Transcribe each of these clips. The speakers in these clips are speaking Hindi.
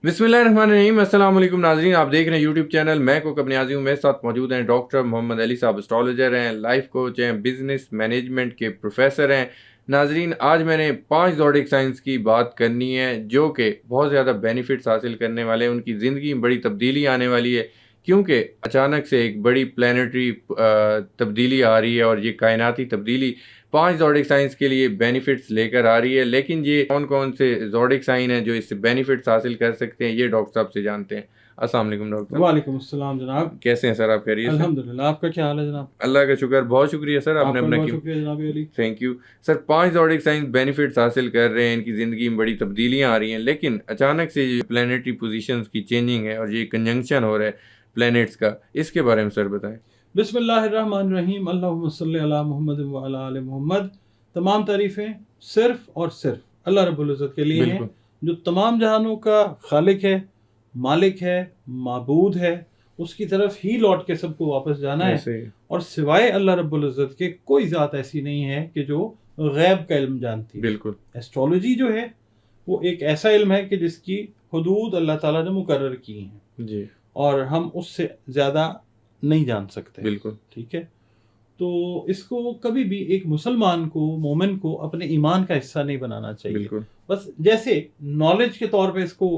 बिस्मिल्लाहिर्रहमानिर्रहीम। अस्सलाम वालेकुम नाज़रीन, आप देख रहे हैं यूट्यूब चैनल मैं कुक अपनी आज़ी हूँ। मेरे साथ मौजूद हैं डॉक्टर मोहम्मद अली साहब, एस्ट्रोलॉजर हैं, लाइफ कोच हैं, बिजनेस मैनेजमेंट के प्रोफेसर हैं। नाज़रीन, आज मैंने 5 ज़ोडिक साइंस की बात करनी है जो कि बहुत ज़्यादा बेनिफिट्स हासिल करने वाले हैं, उनकी ज़िंदगी में बड़ी तब्दीली आने वाली है क्योंकि अचानक से एक बड़ी प्लानिटरी तब्दीली आ रही है और ये कायनाती तब्दीली 5 ज़ोडिक साइंस के लिए बेनिफिट्स लेकर आ रही है। लेकिन ये कौन कौन से ज़ोडिक साइन हैं जो इससे बेनिफिट्स हासिल कर सकते हैं, ये डॉक्टर साहब से जानते हैं। अस्सलाम वालेकुम डॉक्टर साहब। वालेकुम अस्सलाम जनाब। कैसे हैं सर आप? खैरियत से? अल्हम्दुलिल्लाह। आपका क्या हाल है जनाब? अल्लाह का शुक्र, बहुत शुक्रिया सर, आपने आपका अपना बहुत शुक्रिया जनाब Ali. Thank you sir. 5 zodiac science benefits हासिल कर रहे हैं, इनकी ज़िंदगी में बड़ी तब्दीलियां आ रही हैं, लेकिन अचानक से ये प्लानिटरी पोजीशंस की चेंजिंग है और ये कंजंक्शन हो रहा है प्लैनेट्स का, इसके बारे में सर बताएं। बिस्मिल्लाहिर्रहमानिर्रहीम। अल्लाहुम्मा सल्ली अला मुहम्मद व अला आले मुहम्मद। तमाम तारीफ़ें सिर्फ और सिर्फ अल्लाह रब्बुल इज़्ज़त के लिए हैं, जो तमाम जहानों का खालिक है, मालिक है, माबूद है। उसकी तरफ ही लौट के सबको वापस जाना है और सिवाय अल्लाह रब्बुल इज़्ज़त के कोई ज़ात ऐसी नहीं है कि जो गैब का इल्म जानती है। बिल्कुल। एस्ट्रोलॉजी जो है वो एक ऐसा इल्म है कि जिसकी हुदूद अल्लाह ताला ने मुकर्रर की हैं जी, और हम उससे ज़्यादा नहीं जान सकते। बिल्कुल। ठीक है, तो इसको कभी भी एक मुसलमान को, मोमिन को अपने ईमान का हिस्सा नहीं बनाना चाहिए। बिल्कुल। बस जैसे नॉलेज के तौर पे इसको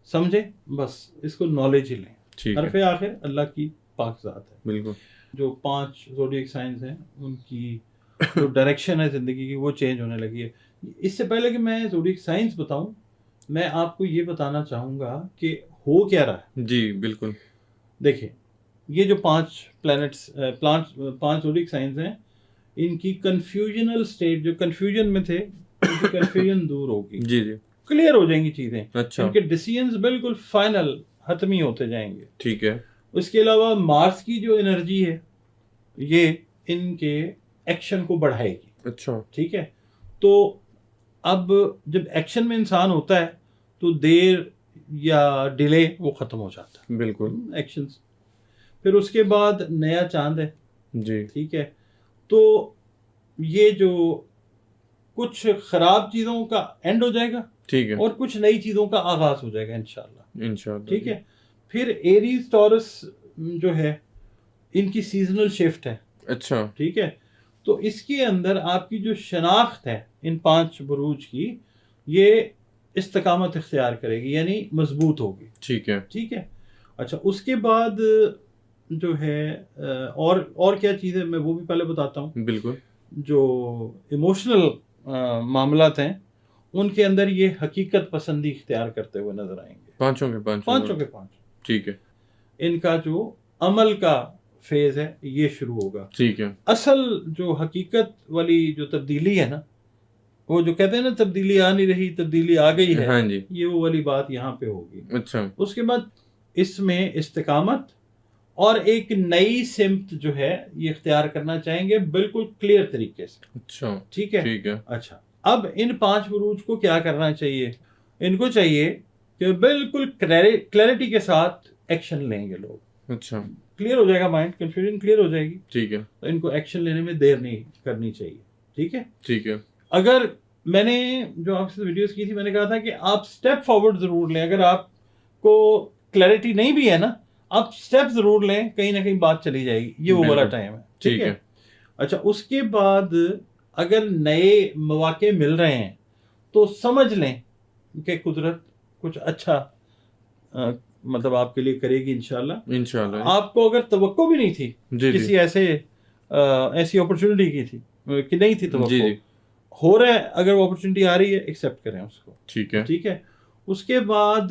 समझे, बस इसको नॉलेज ही लें। ठीक हरफ है। आखिर अल्लाह की पाक ज़ात है। बिल्कुल। जो 5 ज़ोडिएक साइंस हैं उनकी जो डायरेक्शन है ज़िंदगी की वो चेंज होने लगी है। इससे पहले कि मैं ज़ोडिएक साइंस बताऊं, मैं आपको ये बताना चाहूँगा कि हो क्या रहा है। जी, बिल्कुल। देखिए, ये जो 5 प्लैनेट्स 5 ज़ोडिएक साइंस हैं, इनकी कन्फ्यूजनल स्टेट, जो कन्फ्यूजन में थे उनकी कन्फ्यूजन दूर होगी। जी, जी। क्लियर हो जाएंगी चीज़ें। अच्छा। इनके डिसीजंस बिल्कुल फाइनल हतमी होते जाएंगे। ठीक है। उसके अलावा मार्स की जो एनर्जी है ये इनके एक्शन को बढ़ाएगी। अच्छा। ठीक है, तो अब जब एक्शन में इंसान होता है तो देर या डिले वो खत्म हो जाता है। बिल्कुल। एक्शंस। फिर उसके बाद नया चांद है। जी। ठीक है, तो ये जो कुछ खराब चीजों का एंड हो जाएगा ठीक है। और कुछ नई चीजों का आगाज हो जाएगा इंशाल्लाह। इंशाल्लाह। ठीक है, फिर एरीज टॉरस जो है इनकी सीजनल शिफ्ट है। अच्छा। ठीक है, तो इसके अंदर आपकी जो शनाख्त है इन 5 बुरूज की, ये इस्तकामत इख्तियार करेगी, यानी मजबूत होगी। ठीक है। ठीक है, अच्छा, उसके बाद जो है और क्या चीज़ है मैं वो भी पहले बताता हूँ। बिल्कुल। जो इमोशनल मामलात हैं उनके अंदर ये हकीकत पसंदी इख्तियार करते हुए नजर आएंगे। पांचों के पांचों। पांचों के पांच। ठीक है। इनका जो अमल का फेज है ये शुरू होगा। ठीक है। असल जो हकीकत वाली जो तब्दीली है ना, वो जो कहते हैं ना तब्दीली आ नहीं रही तब्दीली आ गई है, हाँ जी। ये वो वाली बात यहाँ पे होगी। अच्छा। उसके बाद इसमें इस्तिकामत और एक नई सिमत जो है ये इख्तियार करना चाहेंगे बिल्कुल क्लियर तरीके से। अच्छा। ठीक है। ठीक है। अच्छा, अब इन 5 बुरूज को क्या करना चाहिए? इनको चाहिए कि बिल्कुल क्लैरिटी के साथ एक्शन लेंगे लोग। अच्छा। क्लियर हो जाएगा माइंड, कंफ्यूजन क्लियर हो जाएगी। ठीक है। तो इनको एक्शन लेने में देर नहीं करनी चाहिए। ठीक है, ठीक है। अगर मैंने जो आपसे वीडियोस की थी मैंने कहा था कि आप स्टेप फॉरवर्ड जरूर लें। अगर आपको क्लैरिटी नहीं भी है ना, आप स्टेप जरूर लें, कहीं ना कहीं बात चली जाएगी। ये वो वाला टाइम है। ठीक है। अच्छा, उसके बाद अगर नए मौके मिल रहे हैं तो समझ लें कि कुदरत कुछ अच्छा मतलब आपके लिए करेगी इंशाल्लाह। इंशाल्लाह। आपको अगर तवक्को भी नहीं थी जी किसी ऐसी अपॉर्चुनिटी की थी कि नहीं थी तवक्को, जी। हो रहा है, अगर वो अपॉर्चुनिटी आ रही है एक्सेप्ट करें उसको। ठीक है। ठीक है, उसके बाद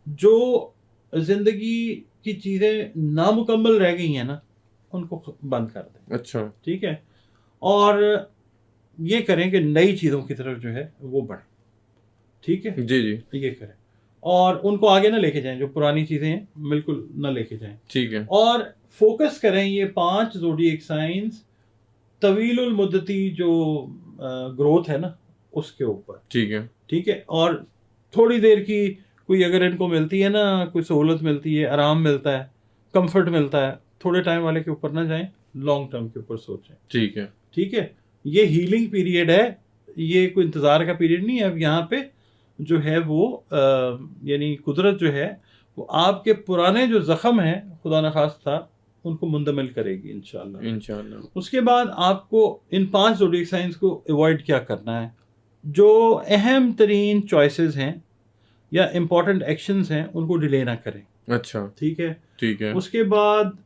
जो जिंदगी की चीजें नामुकम्मल रह गई हैं ना उनको बंद कर दें। अच्छा। ठीक है, और ये करें कि नई चीजों की तरफ जो है वो बढ़े। ठीक है, जी जी। ये करें और उनको आगे ना लेके जाएं, जो पुरानी चीजें हैं बिल्कुल ना लेके जाएं। ठीक है। और फोकस करें ये 5 ज़ोडिएक साइंस तवीलुल मुद्दती जो ग्रोथ है ना उसके ऊपर। ठीक है। ठीक है, और थोड़ी देर की कोई अगर इनको मिलती है ना, कोई सहूलत मिलती है, आराम मिलता है, कंफर्ट मिलता है, थोड़े टाइम वाले के ऊपर ना जाएं, लॉन्ग टर्म के ऊपर सोचें। ठीक है। ठीक है, ये हीलिंग पीरियड है, ये कोई इंतजार का पीरियड नहीं है। अब यहाँ पे जो है वो यानी कुदरत जो है वो आपके पुराने जो ज़ख्म हैं खुदा न खास्ता उनको मुंदमिल करेगी इंशाल्लाह। इंशाल्लाह। उसके बाद आपको इन 5 ज़ोडिएक साइंस को अवॉइड क्या करना है, जो अहम तरीन चॉइसेस हैं या इम्पोर्टेंट एक्शंस हैं उनको डिले ना करें। अच्छा, ठीक है। ठीक है, उसके बाद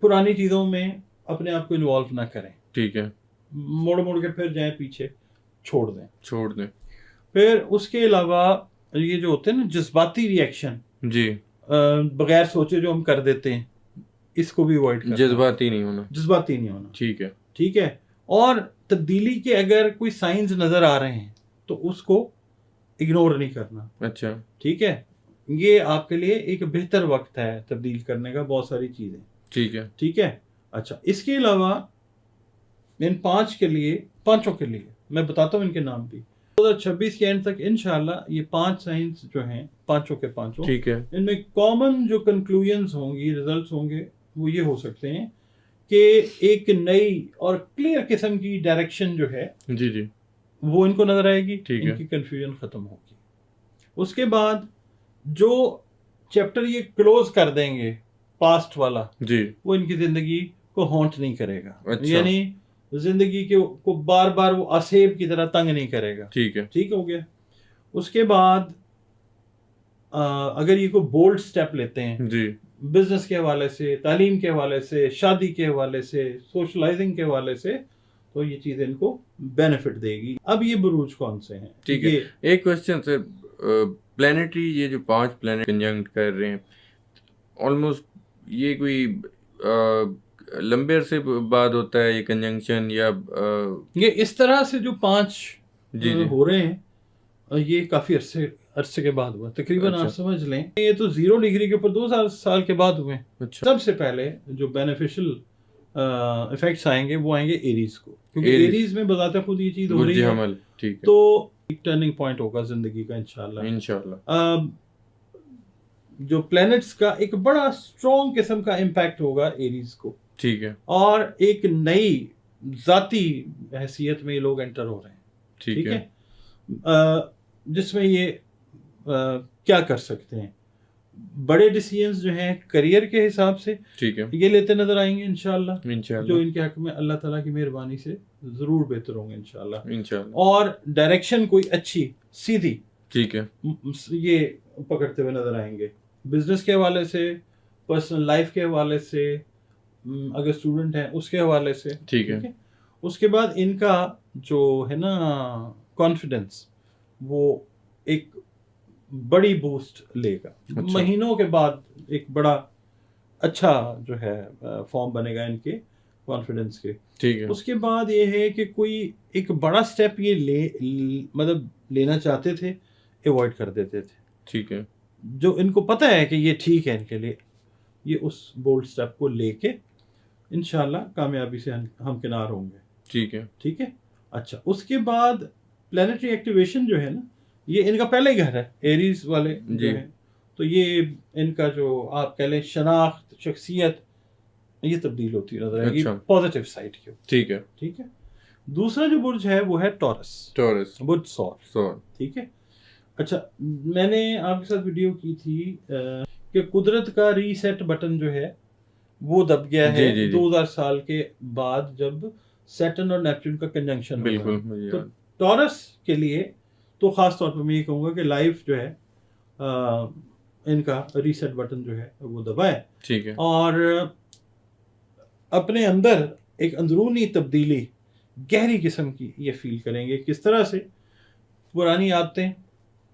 पुरानी चीज़ों में अपने आप को इन्वॉल्व ना करें, ठीक है, मोड़ मोड़ के फिर जाएं पीछे, छोड़ दें। छोड़ दें। फिर उसके अलावा ये जो होते हैं ना जज्बाती रिएक्शन, जी, बगैर सोचे जो हम कर देते हैं, इसको भी अवॉइड करना है। जज्बाती नहीं होना। जज्बाती नहीं होना। ठीक है, ठीक है। और तब्दीली के अगर कोई साइंस नज़र आ रहे हैं तो उसको इग्नोर नहीं करना। अच्छा, ठीक है। ये आपके लिए एक बेहतर वक्त है तब्दील करने का बहुत सारी चीज़ें। ठीक है, ठीक है। अच्छा, इसके अलावा इन 5 के लिए, पांचों के लिए मैं बताता हूँ इनके नाम भी। 2026 के एंड तक इंशाल्लाह ये 5 साइंस जो हैं पांचों के पांचों, ठीक है, इनमें कॉमन जो कंक्लूजन्स होंगी, रिजल्ट्स होंगे, वो ये हो सकते हैं कि एक नई और क्लियर किस्म की डायरेक्शन जो है जी, जी, वो इनको नजर आएगी। ठीक है। इनकी कंफ्यूजन खत्म होगी। उसके बाद जो चैप्टर ये क्लोज कर देंगे पास्ट वाला, जी, वो इनकी जिंदगी को हॉन्ट नहीं करेगा। अच्छा। यानी जिंदगी के को बार बार वो असेब की तरह तंग नहीं करेगा। ठीक है, ठीक हो गया। उसके बाद अगर ये कोई बोल्ड स्टेप लेते हैं जी, बिजनेस के हवाले से, तालीम के हवाले से, शादी के हवाले से, सोशलाइजिंग के हवाले से, तो ये चीज़ इनको बेनिफिट देगी। अब ये बुरूज कौन से हैं? ठीक ये है। एक क्वेश्चन सर, प्लानिटरी ये जो 5 प्लैनेट कंजंक्ट कर रहे हैं, ऑलमोस्ट ये कोई लंबे अरसे बाद होता है ये कंजंक्शन, या ये इस तरह से जो 5 जी, जी, हो रहे हैं, ये काफ़ी अरसे के बाद हुआ। तकरीबन अच्छा। आप समझ लें ये तो 0 डिग्री के ऊपर 2 साल के बाद हुए हैं। अच्छा, सबसे पहले जो बेनिफिशियल इफेक्ट्स आएंगे वो आएंगे एरीज को, क्योंकि एरीज। एरीज में बताते खुद ये चीज़ हो रही गुर्जी है। हमल, ठीक है, तो एक टर्निंग पॉइंट होगा जिंदगी का इंशाल्लाह। इंशाल्लाह, जो प्लैनेट्स का एक बड़ा स्ट्रॉन्ग किस्म का इम्पैक्ट होगा एरीज को, ठीक है, और एक नई जाती हैसियत में ये लोग एंटर हो रहे हैं। ठीक है, जिसमें ये क्या कर सकते हैं, बड़े डिसीजंस जो हैं करियर के हिसाब से ठीक है, ये लेते नजर आएंगे इंशाल्लाह, जो इंशाल्लाह, इनके हक में अल्लाह ताला की मेहरबानी से जरूर बेहतर होंगे इंशाल्लाह। इंशाल्लाह, और डायरेक्शन कोई अच्छी सीधी ठीक है, ये पकड़ते हुए नजर आएंगे, बिजनेस के हवाले से, पर्सनल लाइफ के हवाले से, अगर स्टूडेंट हैं उसके हवाले से। ठीक है, उसके बाद इनका जो है ना कॉन्फिडेंस, वो एक बड़ी बूस्ट लेगा। अच्छा। महीनों के बाद एक बड़ा अच्छा जो है फॉर्म बनेगा इनके कॉन्फिडेंस के। ठीक है, उसके बाद ये है कि कोई एक बड़ा स्टेप ये मतलब लेना चाहते थे, अवॉइड कर देते थे। ठीक है, जो इनको पता है कि ये ठीक है इनके लिए, ये उस बोल्ड स्टेप को लेके इंशाल्लाह कामयाबी से हम किनार होंगे। ठीक है, ठीक है। अच्छा, उसके बाद प्लानिटरी एक्टिवेशन जो है ना, ये इनका पहले ही घर है एरीज वाले जी। जो है, तो ये इनका जो आप कह लें शनाख्त, शख्सियत, ये तब्दील होती नजर आएगी अच्छा। पॉजिटिव साइड की। ठीक है, ठीक है। दूसरा जो बुर्ज है वो है टॉरस, टॉरस, बुर्ज सौर। सौर, ठीक है। अच्छा, मैंने आपके साथ वीडियो की थी कि कुदरत का रीसेट बटन जो है वो दब गया है जी, जी, जी। 2000 साल के बाद, जब सैटर्न और नेपच्यून का कंजंक्शन बिल्कुल, हुआ। मुझे तो याद। टॉरस के लिए तो खास तौर पर मैं ये कहूँगा कि लाइफ जो है इनका रीसेट बटन जो है वो दबाए, ठीक है, और अपने अंदर एक अंदरूनी तब्दीली गहरी किस्म की ये फील करेंगे। किस तरह से? पुरानी आदतें,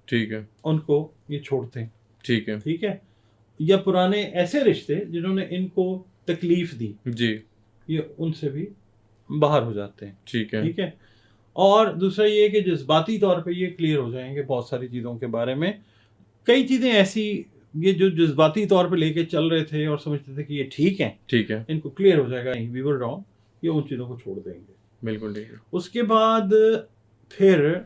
ठीक है, उनको ये छोड़ते हैं। ठीक है, ठीक है। या पुराने ऐसे रिश्ते जिन्होंने इनको तकलीफ दी, जी, ये उनसे भी बाहर हो जाते हैं। ठीक है, ठीक है। और दूसरा ये कि जज्बाती तौर पे ये क्लियर हो जाएंगे बहुत सारी चीज़ों के बारे में। कई चीज़ें ऐसी ये जो जज्बाती तौर पे लेके चल रहे थे और समझते थे कि ये ठीक है, ठीक है, इनको क्लियर हो जाएगा वी वर रॉन्ग, ये उन चीज़ों को छोड़ देंगे। बिल्कुल ठीक है, उसके बाद फिर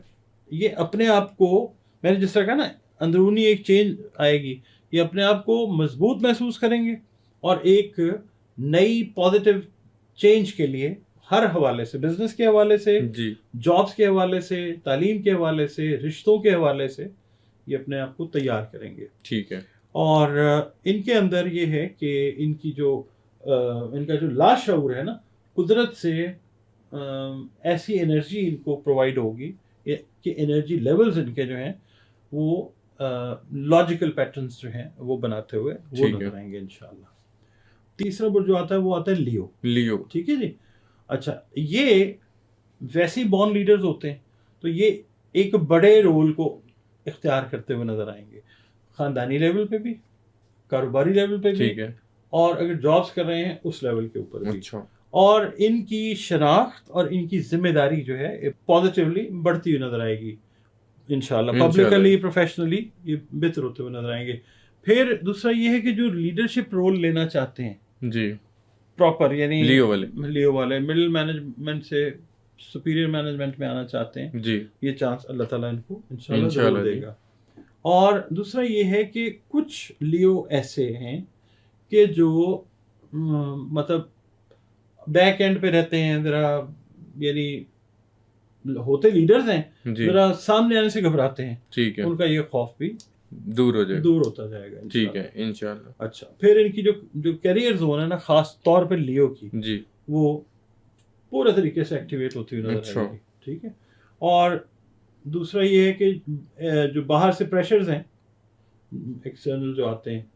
ये अपने आप को, मैंने जिस तरह कहा ना, अंदरूनी एक चेंज आएगी, ये अपने आप को मजबूत महसूस करेंगे और एक नई पॉजिटिव चेंज के लिए हर हवाले से, बिजनेस के हवाले से, जी जॉब्स के हवाले से, तालीम के हवाले से, रिश्तों के हवाले से ये अपने आप को तैयार करेंगे। ठीक है। और इनके अंदर ये है कि इनकी जो इनका जो लाशऊर है ना, कुदरत से ऐसी एनर्जी इनको प्रोवाइड होगी कि एनर्जी लेवल्स इनके जो हैं वो लॉजिकल पैटर्न्स जो हैं वो बनाते हुए वो ठीक है। नजर आएंगे इंशाल्लाह। तीसरा बुर्ज जो आता है वो आता है लियो। लियो। ठीक है जी। अच्छा, ये वैसे ही बॉर्न लीडर्स होते हैं, तो ये एक बड़े रोल को इख्तियार करते हुए नजर आएंगे, खानदानी लेवल पे भी, कारोबारी लेवल पे भी, ठीक है। और अगर जॉब्स कर रहे हैं उस लेवल के ऊपर भी। अच्छा। और इनकी शनाख्त और इनकी जिम्मेदारी जो है पॉजिटिवली बढ़ती हुई नजर आएगी इंशाल्लाह। पब्लिकली, प्रोफेशनली ये बेहतर होते हुए नजर आएंगे। फिर दूसरा ये है कि जो लीडरशिप रोल लेना चाहते हैं जी प्रॉपर, यानी लियो वाले मिडिल मैनेजमेंट से सुपीरियर मैनेजमेंट में आना चाहते हैं, जी, ये चांस अल्लाह ताला इनको इंशाल्लाह इंशाल्लाह जरूर जी। देगा। और दूसरा ये है कि कुछ लियो ऐसे हैं कि जो मतलब बैक एंड पे रहते हैं जरा, यानी होते लीडर्स हैं, जी जरा सामने आने से घबराते हैं, ठीक है। उनका ये खौफ भी दूर हो जाए। दूर होता जाएगा ठीक इंशाल्लाह। है इंशाल्लाह। अच्छा, फिर इनकी जो जो कैरियर जोन है ना, खास तौर पे लियो की, जी वो पूरे तरीके से एक्टिवेट होती हुई नजर अच्छा। आएगी। ठीक है। और दूसरा ये है कि जो बाहर से प्रेशर्स हैं एक्सटर्नल जो आते हैं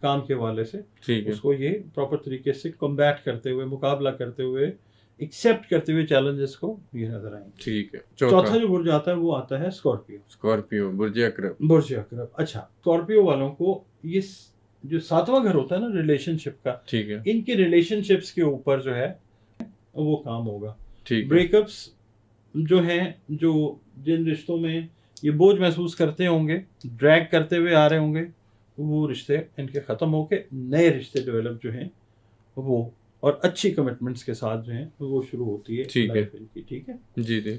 काम के हवाले से, ठीक है। उसको ये प्रॉपर तरीके से कॉम्बैट करते हुए, मुकाबला करते हुए, एक्सेप्ट करते हुए चैलेंजेस को ये नजर आएंगे। ठीक है। चौथा जो बुर्ज आता है वो आता है स्कॉर्पियो। स्कॉर्पियो बुर्ज अकरब। बुर्ज अकरब। अच्छा, स्कॉर्पियो वालों को ये जो सातवां घर होता है ना रिलेशनशिप का, ठीक है। इनके रिलेशनशिप्स के ऊपर जो है वो काम होगा। ठीक है। ब्रेकअप्स जो हैं, जो जिन रिश्तों में ये बोझ महसूस करते होंगे, ड्रैग करते हुए आ रहे होंगे, वो रिश्ते इनके ख़त्म होके नए रिश्ते डेवलप जो हैं वो, और अच्छी कमिटमेंट्स के साथ जो हैं वो शुरू होती है ठीक है। लाइफ इनकी। ठीक है। जी जी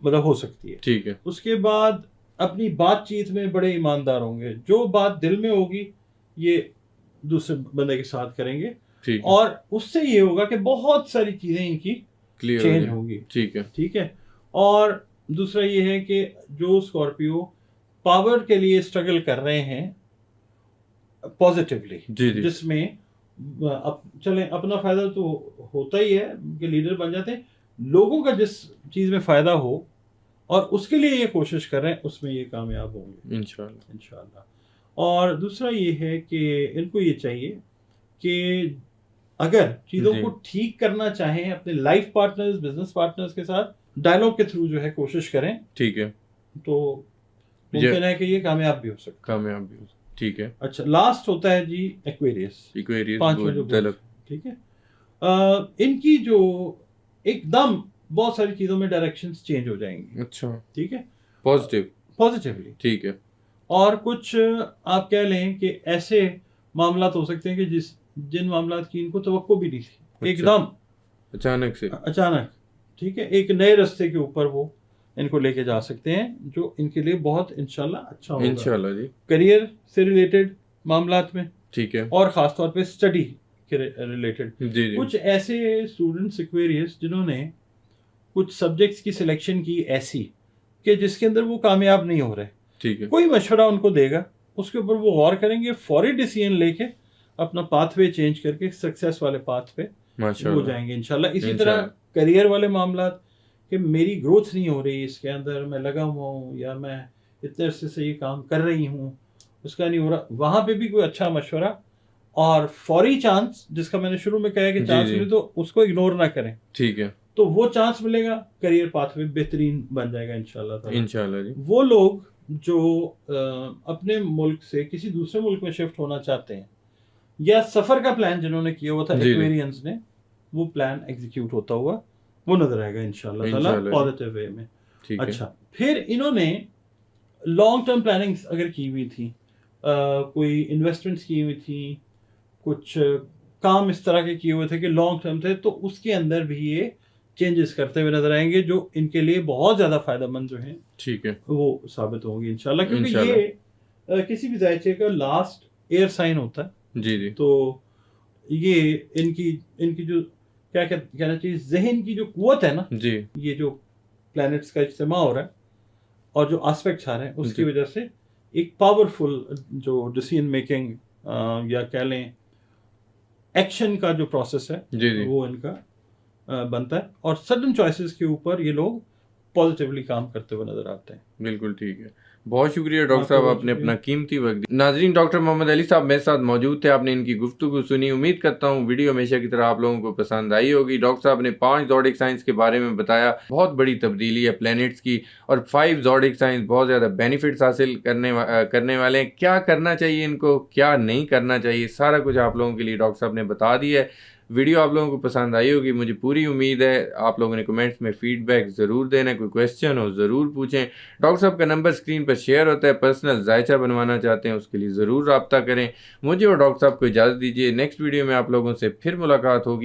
मतलब हो सकती है। ठीक है। उसके बाद अपनी बातचीत में बड़े ईमानदार होंगे, जो बात दिल में होगी ये दूसरे बंदे के साथ करेंगे, ठीक है। और उससे ये होगा कि बहुत सारी चीज़ें इनकी क्लियर चेंज होंगी। ठीक है। ठीक है। और दूसरा ये है कि जो स्कॉर्पियो पावर के लिए स्ट्रगल कर रहे हैं पॉजिटिवली, जी जी जिसमें चलें अपना फायदा तो होता ही है कि लीडर बन जाते हैं, लोगों का जिस चीज में फायदा हो और उसके लिए ये कोशिश कर रहे हैं, उसमें ये कामयाब होंगे इंशाल्लाह। इंशाल्लाह। और दूसरा ये है कि इनको ये चाहिए कि अगर चीज़ों जी। को ठीक करना चाहें अपने लाइफ पार्टनर्स, बिजनेस पार्टनर्स के साथ, डायलॉग के थ्रू जो है कोशिश करें, ठीक है। तो मुमकिन है कि ये कामयाब भी हो सकता कामयाब भी हो। ठीक है। है। अच्छा, लास्ट होता है जी एक्वेरियस, इक्वेरियस पांचवा जो बुर्ज बुर्ज। ठीक है। इनकी जो एकदम बहुत सारी चीज़ों में डायरेक्शंस चेंज हो जाएंगी। अच्छा ठीक है, पॉजिटिव। पॉजिटिवली। ठीक है। और कुछ आप कह लें कि ऐसे मामला हो सकते हैं कि जिन मामला की इनको तवक्को भी नहीं थी, अच्छा। एकदम अचानक से। अचानक। ठीक है, एक नए रास्ते के ऊपर वो इनको लेके जा सकते हैं, जो इनके लिए बहुत इंशाल्लाह अच्छा होगा इंशाल्लाह जी। करियर से रिलेटेड मामलात में, ठीक है। और ख़ास तौर पे स्टडी के रिलेटेड। जी जी कुछ ऐसे स्टूडेंट्स एक्वेरियस जिन्होंने कुछ सब्जेक्ट्स की सिलेक्शन की ऐसी कि जिसके अंदर वो कामयाब नहीं हो रहे, ठीक है। कोई मशवरा उनको देगा, उसके ऊपर वो गौर करेंगे, फौरी डिसीजन लेके अपना पाथवे चेंज करके सक्सेस वाले पाथ पे वो माशाल्लाह। जाएंगे इंशाल्लाह। इसी इंशाल्लाह। तरह करियर वाले मामला कि मेरी ग्रोथ नहीं हो रही इसके अंदर, मैं लगा हुआ हूँ, या मैं इतने अरसे से ये काम कर रही हूँ, उसका नहीं हो रहा, वहाँ पे भी कोई अच्छा मशवरा और फौरी चांस, जिसका मैंने शुरू में कहा कि जी, चांस जी। मिले तो उसको इग्नोर ना करें, ठीक है। तो वो चांस मिलेगा, करियर पाथवे बेहतरीन बन जाएगा इंशाल्लाह ताला। इंशाल्लाह जी। वो लोग जो अपने मुल्क से किसी दूसरे मुल्क में शिफ्ट होना चाहते हैं, या सफर का प्लान जिन्होंने किया हुआ था जी, जी। एक्वेरियंस ने, वो प्लान एग्जीक्यूट होता हुआ वो नजर आएगा इंशाल्लाह ताला इंशाल्लाह जी। पॉजिटिव वे में। ठीक है। अच्छा, फिर इन्होंने लॉन्ग टर्म प्लानिंग्स अगर की हुई थी, कोई इन्वेस्टमेंट्स की हुई थी, कुछ काम इस तरह के किए हुए थे कि लॉन्ग टर्म थे, तो उसके अंदर भी ये चेंजेस करते हुए नजर आएंगे, जो इनके लिए बहुत ज़्यादा फायदेमंद जो हैं ठीक है। वो साबित होंगी इंशाल्लाह। क्योंकि इंशाल्लाह। ये किसी भी जायचे का लास्ट एयर साइन होता है, जी जी तो ये इनकी इनकी जो क्या कहना चाहिए, जहन की जो कुव्वत है ना, जी ये जो प्लैनेट्स का इज्तिमा हो रहा है और जो एस्पेक्ट्स आ रहे हैं उसकी जी वजह से एक पावरफुल जो डिसीजन मेकिंग या कह लें एक्शन का जो प्रोसेस है जी जी वो इनका बनता है, और सडन चॉइसेस के ऊपर ये लोग पॉजिटिवली काम करते हुए नजर आते हैं। बिल्कुल ठीक है। बहुत शुक्रिया डॉक्टर आपका साहब, बहुत आपने शुक्रिया। अपना कीमती वक्त दिया। नाजरीन, डॉक्टर मोहम्मद अली साहब मेरे साथ मौजूद थे, आपने इनकी गुफ्तगू सुनी। उम्मीद करता हूँ वीडियो हमेशा की तरह आप लोगों को पसंद आई होगी। डॉक्टर साहब ने 5 ज़ोडिक साइंस के बारे में बताया, बहुत बड़ी तब्दीली है प्लैनेट्स की, और 5 ज़ोडिक साइंस बहुत ज़्यादा बेनिफिट्स हासिल करने वाले हैं। क्या करना चाहिए इनको, क्या नहीं करना चाहिए, सारा कुछ आप लोगों के लिए डॉक्टर साहब ने बता दिया है। वीडियो आप लोगों को पसंद आई होगी, मुझे पूरी उम्मीद है। आप लोगों ने कमेंट्स में फीडबैक ज़रूर देना, कोई क्वेश्चन हो ज़रूर पूछें। डॉक्टर साहब का नंबर स्क्रीन पर शेयर होता है, पर्सनल जायचा बनवाना चाहते हैं उसके लिए ज़रूर रब्ता करें। मुझे और डॉक्टर साहब को इजाज़त दीजिए, नेक्स्ट वीडियो में आप लोगों से फिर मुलाकात होगी।